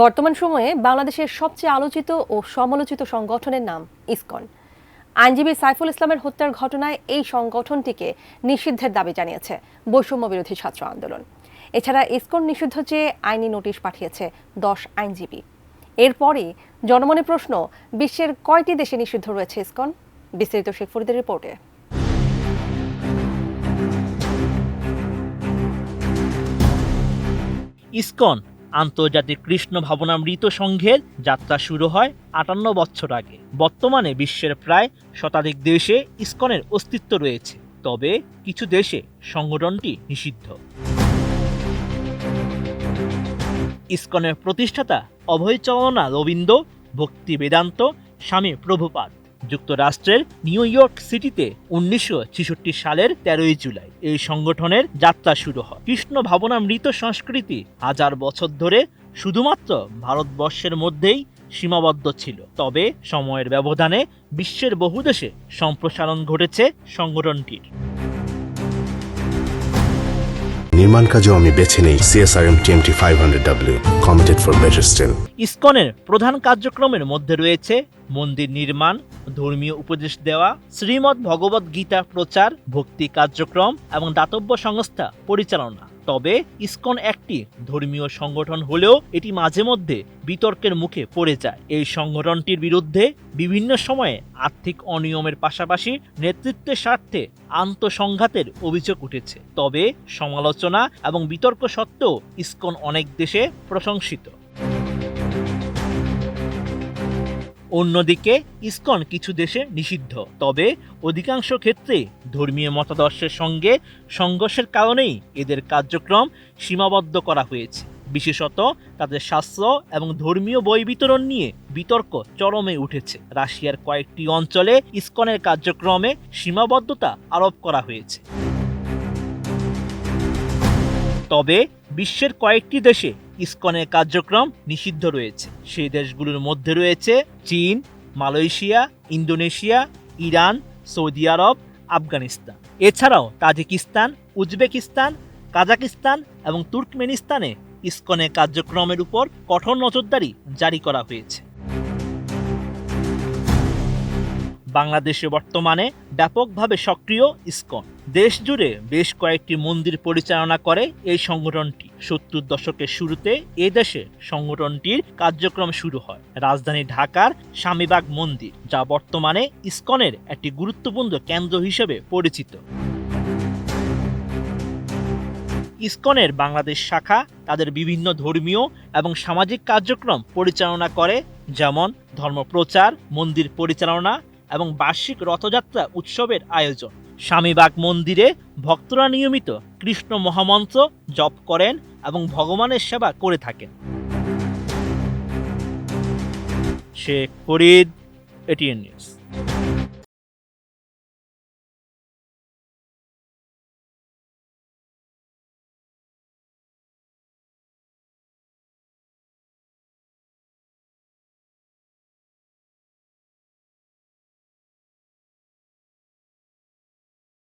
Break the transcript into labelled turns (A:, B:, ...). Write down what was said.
A: বর্তমান সময়ে বাংলাদেশের সবচেয়ে আলোচিত ও সমালোচিত সংগঠনের নাম ইসকন। আইনজীবী সাইফুল ইসলামের হত্যার ঘটনায় এই সংগঠনটিকে নিষিদ্ধের দাবি জানিয়েছে বৈষম্য বিরোধী ছাত্র আন্দোলন। এছাড়া ইসকন নিষিদ্ধ চেয়ে আইনি নোটিশ পাঠিয়েছে 10 আইনজীবী। এরপরই জনমনে প্রশ্ন, বিশ্বের কয়টি দেশে নিষিদ্ধ রয়েছে ইসকন? বিস্তারিত শেখ ফরিদের রিপোর্টে।
B: ইসকন আন্তর্জাতিক কৃষ্ণ ভাবনামৃত সংঘের যাত্রা শুরু হয় 58 বছর আগে। বর্তমানে বিশ্বের প্রায় শতাধিক দেশে ইসকনের অস্তিত্ব রয়েছে, তবে কিছু দেশে সংগঠনটি নিষিদ্ধ। ইসকনের প্রতিষ্ঠাতা অভয়চরণা রবীন্দ্র, ভক্তি বেদান্ত স্বামী প্রভুপাদ। যুক্তরাষ্ট্রের নিউ ইয়র্ক সিটিতে 1966 সালের 13 জুলাই এই সংগঠনের যাত্রা শুরু হয়। কৃষ্ণ ভাবনামৃত সংস্কৃতি হাজার বছর ধরে শুধুমাত্র ভারতবর্ষের মধ্যেই সীমাবদ্ধ ছিল, তবে সময়ের ব্যবধানে বিশ্বের বহু দেশে সম্প্রসারণ ঘটেছে সংগঠনটির।
C: নির্মাণ কাজেও আমি বেছে নেই CSRM TMT 500W, committed for better still।
B: ইসকনের প্রধান কার্যক্রমের মধ্যে রয়েছে মন্দির নির্মাণ, ধর্মীয় উপদেশ দেওয়া, শ্রীমদ্ ভগবত গীতা প্রচার, ভক্তি কার্যক্রম এবং দাতব্য সংস্থা পরিচালনা। তবে ইসকন একটি ধর্মীয় সংগঠন হলেও এটি মাঝে মধ্যে বিতর্কের মুখে পড়ে যায়। এই সংগঠনটির বিরুদ্ধে বিভিন্ন সময়ে আর্থিক অনিয়মের পাশাপাশি নেতৃত্বের স্বার্থে আন্তঃসংঘাতের অভিযোগ উঠেছে। তবে সমালোচনা এবং বিতর্ক সত্ত্বেও ইসকন অনেক দেশে প্রশংসিত। অন্যদিকে ইসকন কিছু দেশে নিষিদ্ধ, তবে অধিকাংশ ক্ষেত্রে ধর্মীয় মতাদর্শের সঙ্গে সংঘর্ষের কারণেই এদের কার্যক্রম সীমাবদ্ধ করা হয়েছে। বিশেষত তাদের শাস্ত্র এবং ধর্মীয় বই বিতরণ নিয়ে বিতর্ক চরমে উঠেছে। রাশিয়ার কয়েকটি অঞ্চলে ইসকনের কার্যক্রমে সীমাবদ্ধতা আরোপ করা হয়েছে। তবে বিশ্বের কয়েকটি দেশে ইসকনের কার্যক্রম নিষিদ্ধ রয়েছে। সেই দেশগুলোর মধ্যে রয়েছে চীন, মালয়েশিয়া, ইন্দোনেশিয়া, ইরান, সৌদি আরব, আফগানিস্তান। এছাড়াও তাজিকিস্তান, উজবেকিস্তান, কাজাকিস্তান এবং তুর্কমেনিস্তানে ইসকনের কার্যক্রমের উপর কঠোর নজরদারি জারি করা হয়েছে। বাংলাদেশে বর্তমানে ব্যাপকভাবে সক্রিয় ইসকন। দেশ জুড়ে বেশ কয়েকটি মন্দির পরিচালনা করে এই সংগঠনটি। 70 দশকের শুরুতে এ দেশে সংগঠনটির কার্যক্রম শুরু হয় রাজধানী ঢাকার স্বামীবাগ মন্দির, যা বর্তমানে ইসকনের একটি গুরুত্বপূর্ণ কেন্দ্র হিসেবে পরিচিত। ইসকনের বাংলাদেশ শাখা তাদের বিভিন্ন ধর্মীয় এবং সামাজিক কার্যক্রম পরিচালনা করে, যেমন ধর্মপ্রচার, মন্দির পরিচালনা এবং বার্ষিক রথযাত্রা উৎসবের আয়োজন। স্বামীবাগ মন্দিরে ভক্তরা নিয়মিত কৃষ্ণ মহামন্ত্র জপ করেন এবং ভগবানের সেবা করে থাকেন। Sheikh Farid, ATN news.